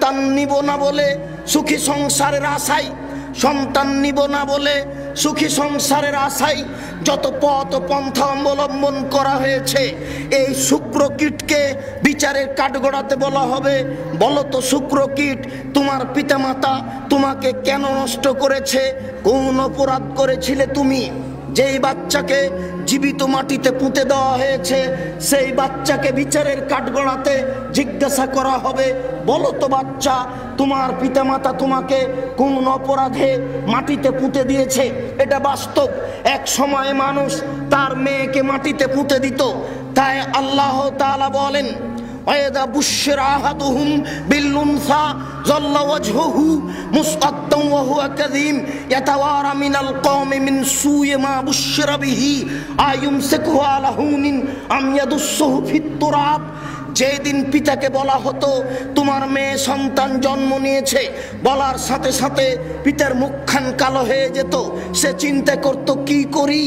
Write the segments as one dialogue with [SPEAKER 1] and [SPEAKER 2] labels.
[SPEAKER 1] সন্তান নিব না বলে সুখী সংসারের আশায়, সন্তান নিব না বলে সুখী সংসারের আশায় যত পথ পন্থা অবলম্বন করা হয়েছে, এই শুক্রকীটকে বিচারের কাঠগড়াতে বলা হবে, বলো তো শুক্রকীট, তোমার পিতামাতা তোমাকে কেন নষ্ট করেছে? কোন অপরাধ করেছিলে তুমি? যেই বাচ্চাকে জীবিত মাটিতে পুঁতে দেওয়া হয়েছে, সেই বাচ্চাকে বিচারের কাঠগড়াতে জিজ্ঞাসা করা হবে, বলো তো বাচ্চা, তোমার পিতামাতা তোমাকে কোন অপরাধে মাটিতে পুঁতে দিয়েছে? এটা বাস্তব। এক সময় মানুষ তার মেয়েকে মাটিতে পুঁতে দিত। তাই আল্লাহ তাআলা বলেন, وَإِذَا بُشِّرَ أَحَدُهُم بِالْأُنثَىٰ ظَلَّ وَجْهُهُ مُسْوَدًّا وَهُوَ كَظِيمٌ يَتَوَارَىٰ مِنَ الْقَوْمِ مِنْ سُوءِ مَا بُشِّرَ بِهِ أَيُمْسِكُهُ عَلَىٰ هُونٍ أَمْ يَدُسُّهُ فِي التُّرَابِ। যেদিন পিতাকে বলা হতো তোমার মেয়ে সন্তান জন্ম নিয়েছে, বলার সাথে সাথে পিতার মুখখান কালো হয়ে যেত। সে চিন্তা করত কি করি,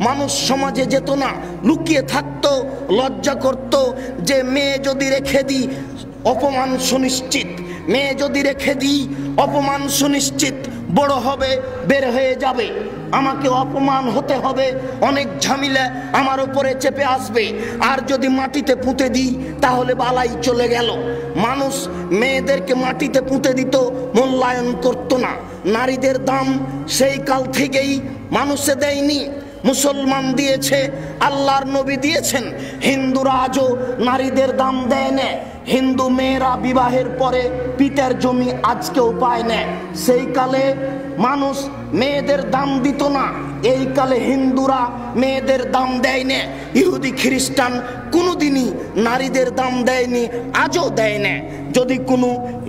[SPEAKER 1] মানুষ সমাজে যেত না, লুকিয়ে থাকতো, লজ্জা করত যে মেয়ে যদি রেখে দিই অপমান সুনিশ্চিত, মেয়ে যদি রেখে দিই অপমান সুনিশ্চিত, বড় হবে বের হয়ে যাবে, আমাকে অপমান হতে হবে, অনেক ঝামেলা আমার উপরে চেপে আসবে, আর যদি মাটিতে পুঁতে দিই তাহলে বালাই চলে গেল। মানুষ মেয়েদেরকে মাটিতে পুঁতে দিত, মূল্যায়ন করত না। নারীদের দাম সেই কাল থেকেই মানুষে দেয়নি, মুসলমান দিয়েছে, আল্লাহর নবী দিয়েছেন। হিন্দুরা আজও নারীদের দাম দেয় না। হিন্দু মেয়েরা বিবাহের পরে পিতার জমি আজকেও পায় না। সেই কালে মানুষ মেয়েদের দাম দিত না, এই কালে হিন্দুরা মেয়েদের দাম দেয় না। ইহুদি খ্রিস্টান কোনোদিনই নারীদের দাম দেয়নি, আজও দেয় না। যদি কোনো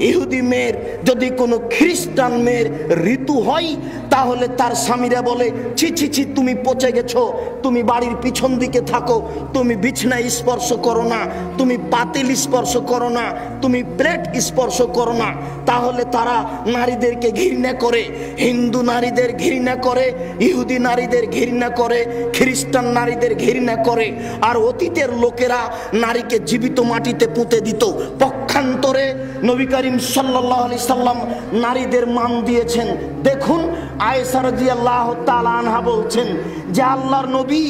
[SPEAKER 1] ইহুদি মেয়ের, যদি কোনো খ্রিস্টান মেয়ের ঋতু হয়, তাহলে তার স্বামীরা বলে, ছি ছি ছি, তুমি পচে গেছো, তুমি বাড়ির পিছন দিকে থাকো, তুমি বিছনায় স্পর্শ করো না, তুমি পাতিল স্পর্শ করো না, তুমি প্লেট স্পর্শ করো না। তাহলে তারা নারীদেরকে ঘৃণা করে, হিন্দু নারীদের ঘৃণা করে, ইহুদি নারীদের ঘৃণা করে, খ্রিস্টান নারীদের ঘৃণা করে। আর অতীতের লোকেরা নারীকে জীবিত মাটিতে পুঁতে দিত। পক্ষান্তরে নবী করিম সাল্লাল্লাহু আলাইহি সাল্লাম নারীদের মান দিয়েছেন। দেখুন, আয়েশা রাদিয়াল্লাহু তাআলা আনহা বলছেন যে আল্লাহর নবী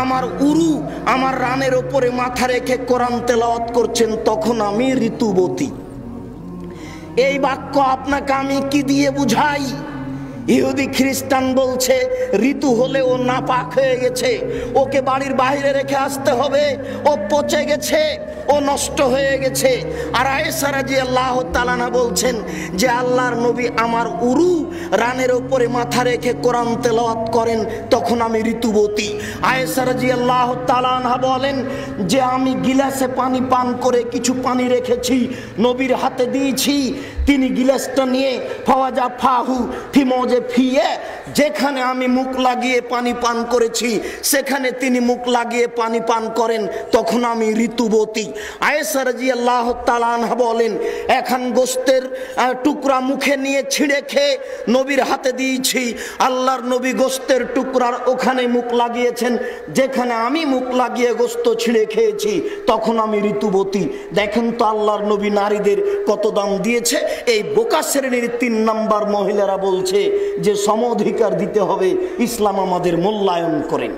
[SPEAKER 1] আমার উরু, আমার রানের উপরে মাথা রেখে কোরআন তেলাওয়াত করছেন, তখন আমি ঋতুবতী। এই বাক্য আপনাকে আমি কি দিয়ে বুঝাই? ইহুদি খ্রিস্টান বলছে ঋতু হলে ও নাপাক হয়ে গেছে, ওকে বাড়ির বাইরে রেখে আসতে হবে, ও পচে গেছে, ও নষ্ট হয়ে গেছে। আর আয়েশা রাদিয়াল্লাহু তাআলা বলছেন যে আল্লাহর নবী আমার উরু রানের উপরে মাথা রেখে কোরআন তেলাওয়াত করেন, তখন আমি ঋতুবতী। আয়েশা রাদিয়াল্লাহু তাআলা বলেন যে আমি গিলাসে পানি পান করে কিছু পানি রেখেছি, নবীর হাতে দিয়েছি, তিনি গিলাসটা নিয়ে ফাওয়াজা ফাহু ফিমোজে ফিয়ে, যেখানে আমি মুখ লাগিয়ে পানি পান করেছি সেখানে তিনি মুখ লাগিয়ে পানি পান করেন, তখন আমি ঋতুবতী। আয়েশা রাদিয়াল্লাহু তাআলা আনহা বলেন এখন গোশতের টুকরা মুখে নিয়ে ছিঁড়ে খেয়ে নবীর হাতে দিয়েছি, আল্লাহর নবী গোশতের টুকরার ওখানে মুখ লাগিয়েছেন যেখানে আমি মুখ লাগিয়ে গোশত ছিঁড়ে খেয়েছি, তখন আমি ঋতুবতী। দেখেন তো আল্লাহর নবী নারীদের কত দাম দিয়েছে। এই বোকা শ্রেণীর 3 নাম্বার মহিলারা বলছে যে সম অধিকার দিতে হবে, ইসলাম আমাদের মূল্যায়ন করেন।